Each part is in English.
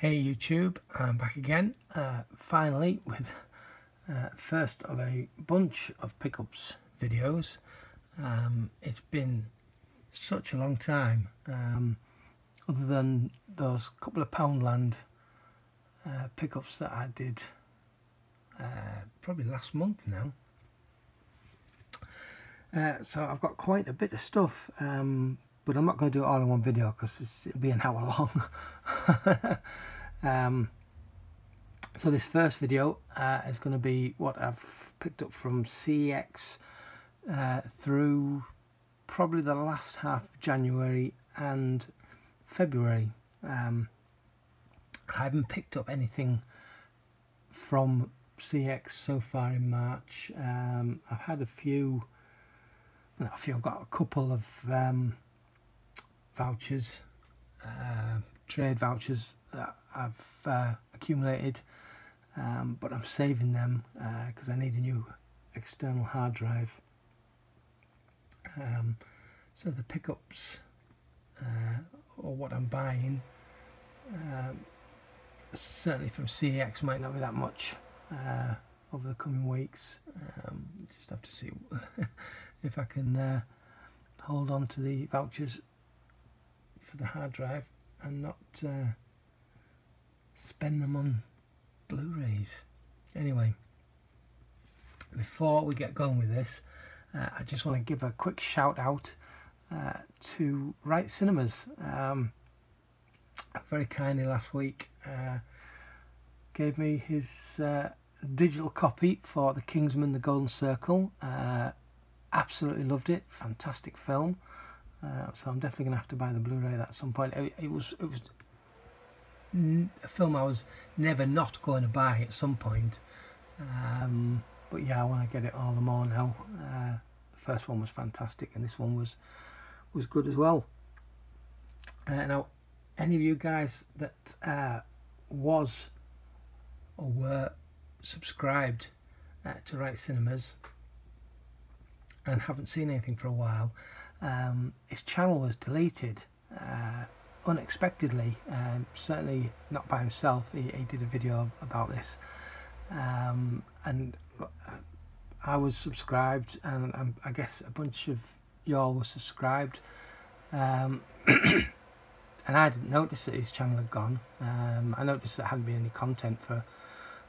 Hey YouTube, I'm back again, finally with first of a bunch of pickups videos. It's been such a long time, other than those couple of Poundland pickups that I did probably last month now. So I've got quite a bit of stuff, but I'm not going to do it all in one video because it'll be an hour long. So this first video is going to be what I've picked up from CEX through probably the last half of January and February. I haven't picked up anything from CEX so far in March. I've had a few, I've got a couple of vouchers, trade vouchers that I've accumulated, but I'm saving them because I need a new external hard drive. So the pickups, or what I'm buying, certainly from CEX, might not be that much over the coming weeks. Just have to see if I can hold on to the vouchers for the hard drive and not spend them on Blu-rays. Anyway, before we get going with this, I just want to give a quick shout out to Right Cinemas. Very kindly last week gave me his digital copy for The Kingsman: The Golden Circle. Absolutely loved it. Fantastic film. So I'm definitely going to have to buy the Blu-ray at some point. It was a film I was never not going to buy at some point. But yeah, I want to get it all the more now. The first one was fantastic, and this one was good as well. Now, any of you guys that was or were subscribed to Right Cinemas and haven't seen anything for a while, his channel was deleted unexpectedly. Certainly not by himself. He did a video about this, and I was subscribed, and I guess a bunch of y'all were subscribed, and I didn't notice that his channel had gone. I noticed there hadn't been any content for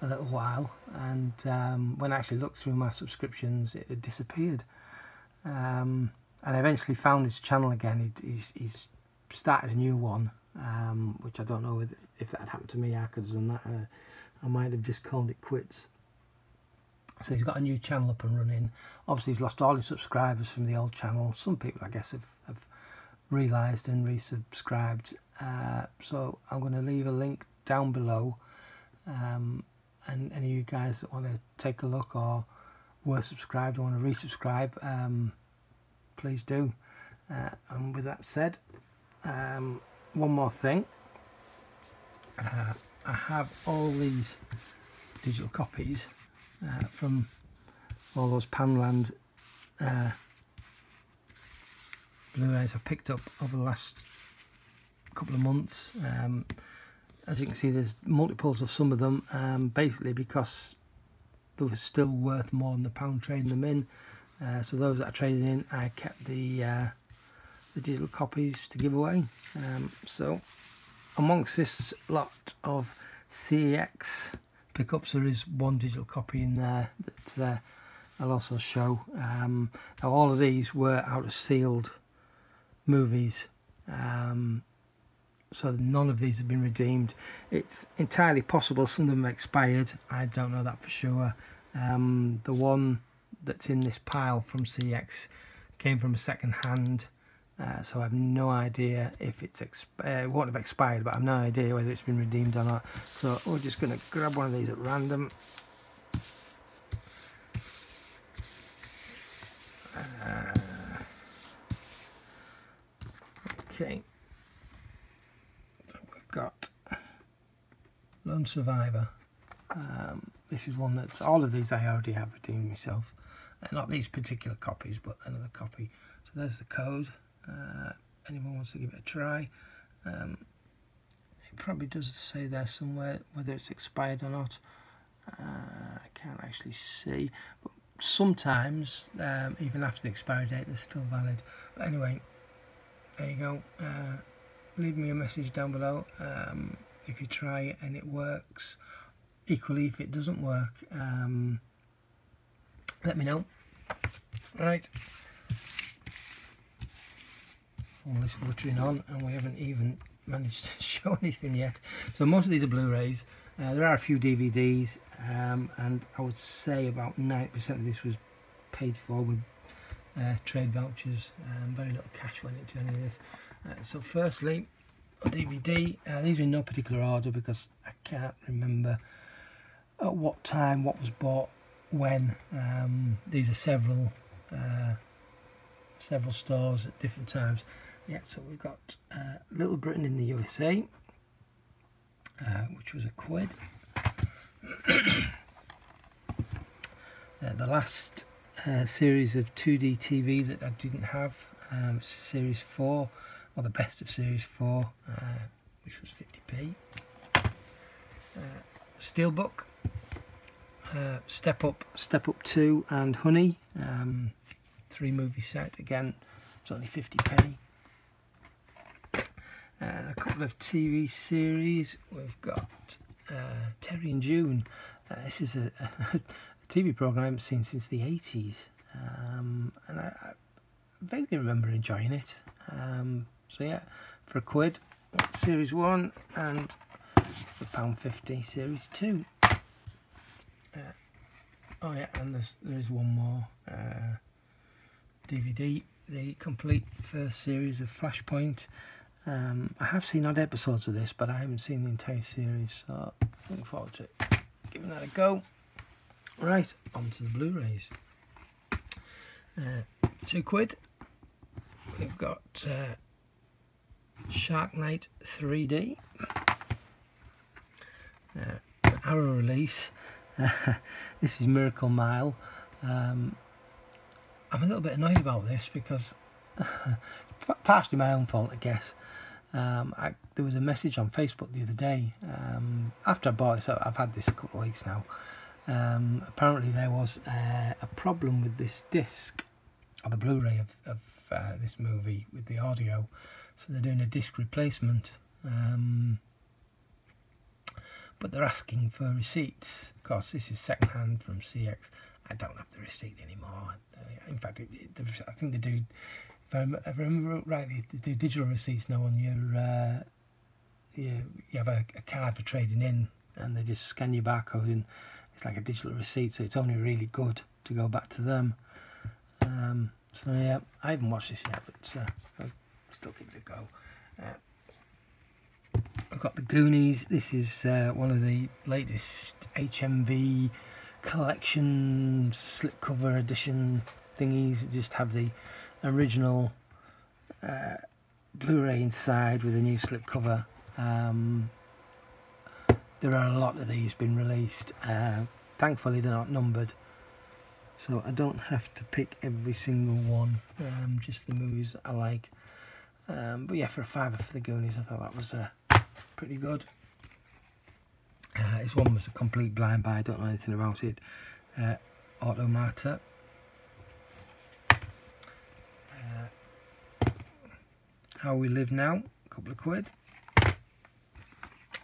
a little while, and when I actually looked through my subscriptions, it had disappeared. And I eventually found his channel again. He's started a new one, which I don't know if that had happened to me. I could have done that. I might have just called it quits. So he's got a new channel up and running. Obviously he's lost all his subscribers from the old channel. Some people, I guess, have realised and resubscribed. So I'm going to leave a link down below, and any of you guys that want to take a look or were subscribed or want to resubscribe, please do. And with that said, one more thing. I have all these digital copies from all those Poundland Blu-rays I picked up over the last couple of months. As you can see, there's multiples of some of them, basically because they were still worth more than the pound trading them in. So those that I traded in, I kept the digital copies to give away. So amongst this lot of CEX pickups, there is one digital copy in there that I'll also show. Now all of these were out of sealed movies, so none of these have been redeemed. It's entirely possible some of them have expired. I don't know that for sure. The one that's in this pile from CEX came from a second hand, so I have no idea if it's it won't have expired, but I have no idea whether it's been redeemed or not. So we're just going to grab one of these at random. Okay, so we've got Lone Survivor. This is one that all of these I already have redeemed myself. Not these particular copies, but another copy. So there's the code. Anyone wants to give it a try. It probably does say there somewhere whether it's expired or not. I can't actually see, but sometimes even after the expiry date they're still valid. But anyway, there you go. Leave me a message down below if you try it and it works. Equally, if it doesn't work, let me know. Right, all this buttering on and we haven't even managed to show anything yet. So most of these are Blu-rays. There are a few DVDs, and I would say about 90% of this was paid for with trade vouchers. Very little cash went into any of this. So firstly, on DVD, these are in no particular order because I can't remember at what time what was bought when. These are several stores at different times. Yeah, so we've got Little Britain in the USA, which was £1. The last series of 2D TV that I didn't have, Series 4, or the best of Series 4, which was 50p. Steelbook, Step Up 2 and Honey, 3-movie set, again it's only 50p. A couple of TV series. We've got Terry and June. This is a TV programme I haven't seen since the 80s, and I vaguely remember enjoying it. So yeah, for £1, Series 1, and for £1.50, Series 2. Oh yeah, and there is one more DVD, the complete first series of Flashpoint. I have seen odd episodes of this, but I haven't seen the entire series, so looking forward to giving that a go. Right, on to the Blu-rays. £2. We've got Shark Night 3D, Arrow release. This is Miracle Mile. I'm a little bit annoyed about this because partially my own fault, I guess. There was a message on Facebook the other day, after I bought this. I've had this a couple of weeks now. Apparently there was a problem with this disc, or the Blu-ray of this movie with the audio, so they're doing a disc replacement, but they're asking for receipts. Of course, this is second hand from CEX. I don't have the receipt anymore. In fact, I think they do. If I remember rightly, they do digital receipts now on your. You have a card for trading in, and they just scan your barcode in. It's like a digital receipt, so it's only really good to go back to them. So yeah, I haven't watched this yet, but I'll still give it a go. I've got the Goonies. This is one of the latest HMV collection slipcover edition thingies. You just have the original Blu-ray inside with a new slipcover. There are a lot of these been released. Thankfully they're not numbered, so I don't have to pick every single one, just the movies that I like. But yeah, for a £5 for the Goonies, I thought that was pretty good. This one was a complete blind buy, I don't know anything about it. Automata. How We Live Now, a couple of £.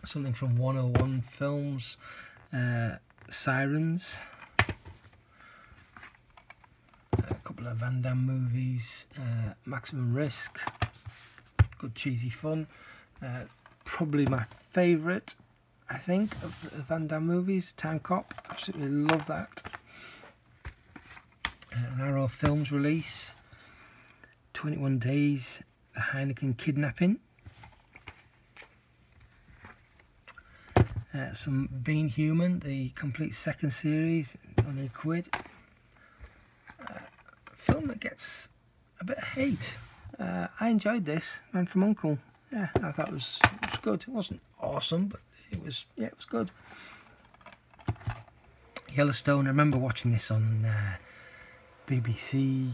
Something from 101 Films, Sirens. A couple of Van Damme movies, Maximum Risk, good cheesy fun. Probably my favourite, I think, of the Van Damme movies, Time Cop. Absolutely love that. An Arrow Films release, 21 Days, The Heineken Kidnapping. Some Being Human, the complete second series, only £1. A film that gets a bit of hate. I enjoyed this, Man from U.N.C.L.E. Yeah, I thought it was good. It wasn't awesome, but it was good. Yellowstone, I remember watching this on BBC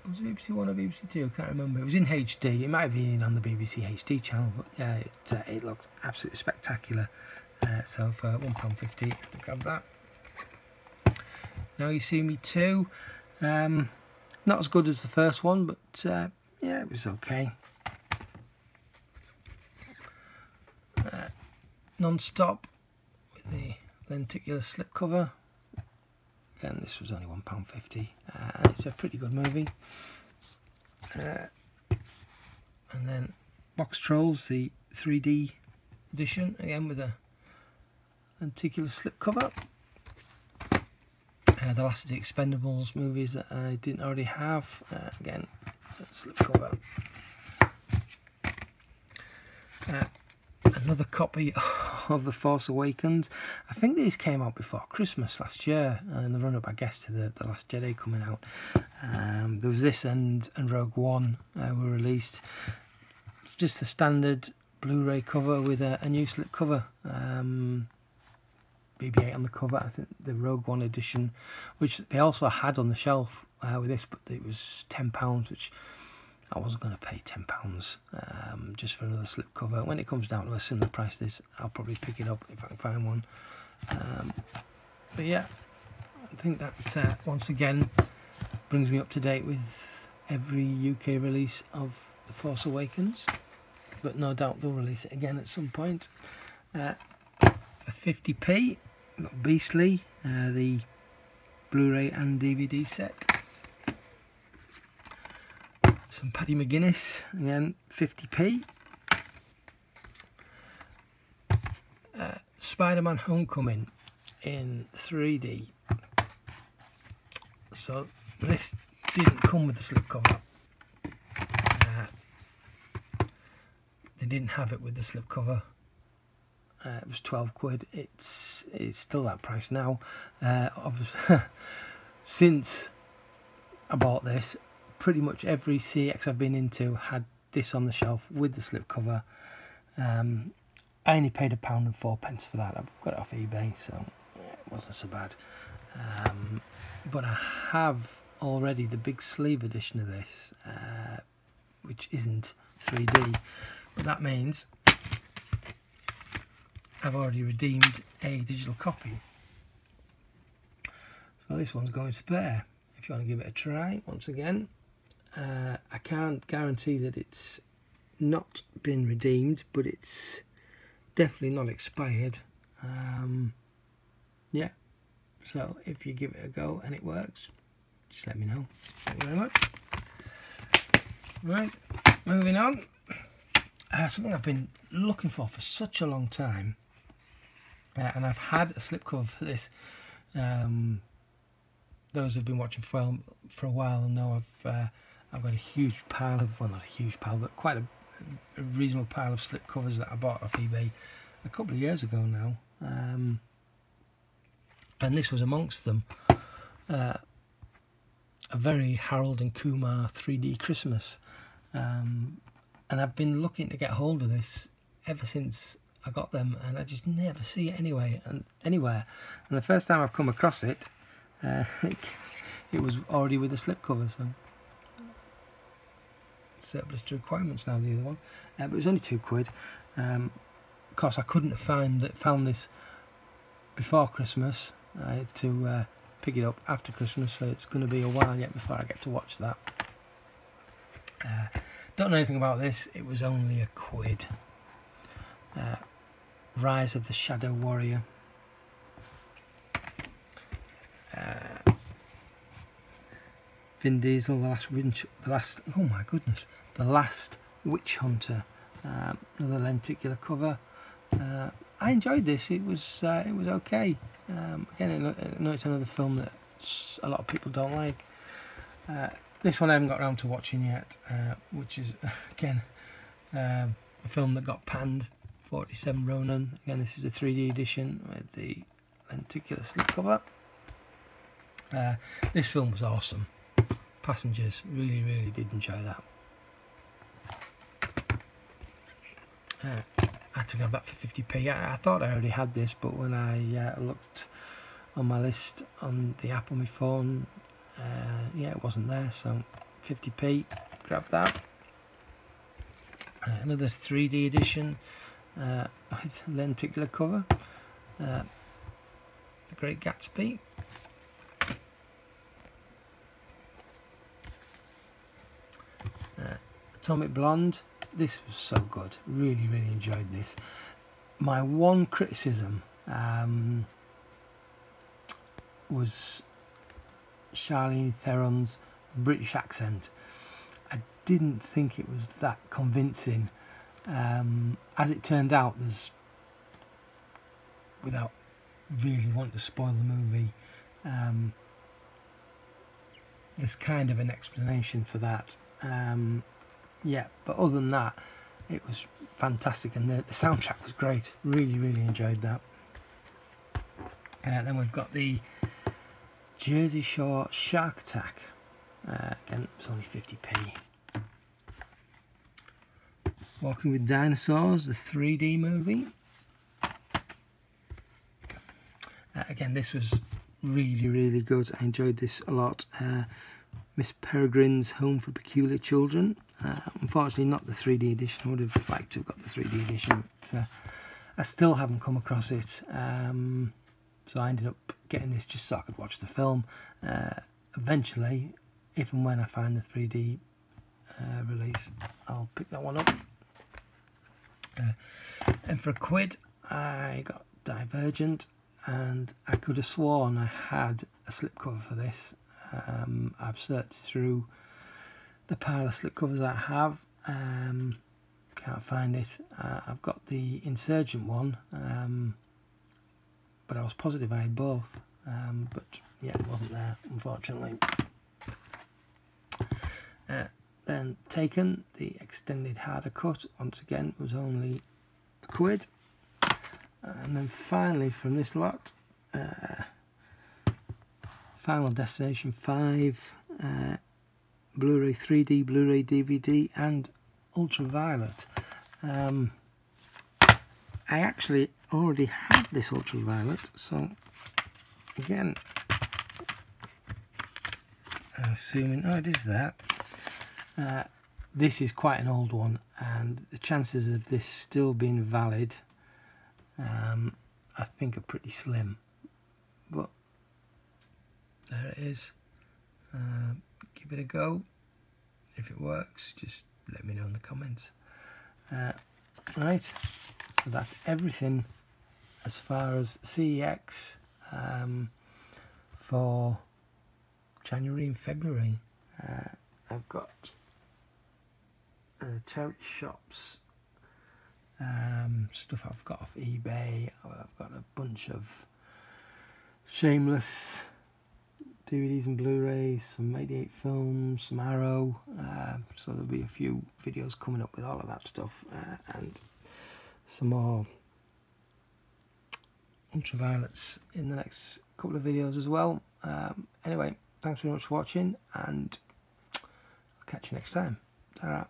Was it BBC One or BBC Two? I can't remember. It was in HD. It might have been on the BBC HD channel, but yeah, it looked absolutely spectacular. So for £1.50, I have to grab that. Now You See Me 2. Not as good as the first one, but yeah, it was okay. Non-Stop with the lenticular slipcover. Again, this was only £1.50, and it's a pretty good movie. And then Box Trolls, the 3D edition, again with a lenticular slipcover. The last of the Expendables movies that I didn't already have, again, slipcover. Another copy of The Force Awakens. I think these came out before Christmas last year, and the run-up, I guess, to the Last Jedi coming out. There was this and Rogue One were released. Just the standard Blu-ray cover with a new slipcover. BB-8 on the cover. I think the Rogue One edition, which they also had on the shelf with this, but it was £10, which I wasn't going to pay £10 just for another slipcover. When it comes down to a similar price to this, I'll probably pick it up if I can find one. But yeah, I think that once again brings me up to date with every UK release of The Force Awakens, but no doubt they'll release it again at some point. A 50p, got Beastly, the Blu-ray and DVD set. Some Paddy McGuinness, again 50p. Spider-Man Homecoming in 3D. So this didn't come with the slipcover. They didn't have it with the slipcover. It was 12 quid. It's still that price now. Obviously, since I bought this, pretty much every CEX I've been into had this on the shelf with the slipcover. I only paid £1.04 for that. I've got it off eBay, so it wasn't so bad. But I have already the big sleeve edition of this, which isn't 3D. But that means I've already redeemed a digital copy. So this one's going spare. If you want to give it a try, once again. I can't guarantee that it's not been redeemed, but it's definitely not expired. Yeah, so if you give it a go and it works, just let me know. Thank you very much. Right, moving on. Something I've been looking for such a long time, and I've had a slipcover for this. Those who've been watching for a while know I've got a huge pile of, well, not a huge pile, but quite a reasonable pile of slipcovers that I bought off eBay a couple of years ago now. And this was amongst them. A very Harold and Kumar 3D Christmas. And I've been looking to get hold of this ever since I got them, and I just never see it anywhere. And the first time I've come across it, it was already with a slipcover, so surplus to requirements now, the other one. But it was only £2. Of course, I couldn't have found this before Christmas. I had to pick it up after Christmas, so it's going to be a while yet before I get to watch that. Don't know anything about this. It was only £1. Rise of the Shadow Warrior. Vin Diesel, the last Witch Hunter. Another lenticular cover. I enjoyed this. It was okay. Again, I know it's another film that a lot of people don't like. This one I haven't got around to watching yet, which is again a film that got panned. 47 Ronin. Again, this is a 3D edition with the lenticular slipcover. This film was awesome. Passengers, really did enjoy that. I had to grab that for 50p. I thought I already had this, but when I looked on my list on the app on my phone, yeah, it wasn't there, so 50p, grab that. Another 3D edition with lenticular cover, The Great Gatsby. Atomic Blonde. This was so good, really enjoyed this. My one criticism was Charlize Theron's British accent. I didn't think it was that convincing. As it turned out, without really wanting to spoil the movie, there's kind of an explanation for that. Yeah, but other than that, it was fantastic, and the soundtrack was great. Really enjoyed that. Then we've got the Jersey Shore Shark Attack. Again, it's only 50p. Walking with Dinosaurs, the 3D movie. Again, this was really good. I enjoyed this a lot. Miss Peregrine's Home for Peculiar Children. Unfortunately, not the 3D edition. I would have liked to have got the 3D edition, but I still haven't come across it. So I ended up getting this just so I could watch the film. Eventually, if and when I find the 3D release, I'll pick that one up. And for £1, I got Divergent, and I could have sworn I had a slipcover for this. I've searched through the pile of slipcovers I have, can't find it. I've got the Insurgent one, but I was positive I had both, but yeah, it wasn't there, unfortunately. Then Taken, the extended harder cut, once again was only £1. And then finally from this lot, Final Destination 5, Blu-ray 3D, Blu-ray DVD, and Ultraviolet. I actually already had this Ultraviolet, so again, assuming, oh, it is that. This is quite an old one, and the chances of this still being valid, I think, are pretty slim. But there it is. Give it a go. If it works, just let me know in the comments. Right, so that's everything as far as CEX for January and February. I've got charity shops, stuff I've got off eBay. I've got a bunch of Shameless DVDs and Blu-rays, some 88 films, some Arrow, so there'll be a few videos coming up with all of that stuff, and some more Ultraviolets in the next couple of videos as well. Anyway, thanks very much for watching, and I'll catch you next time. Ta-ra.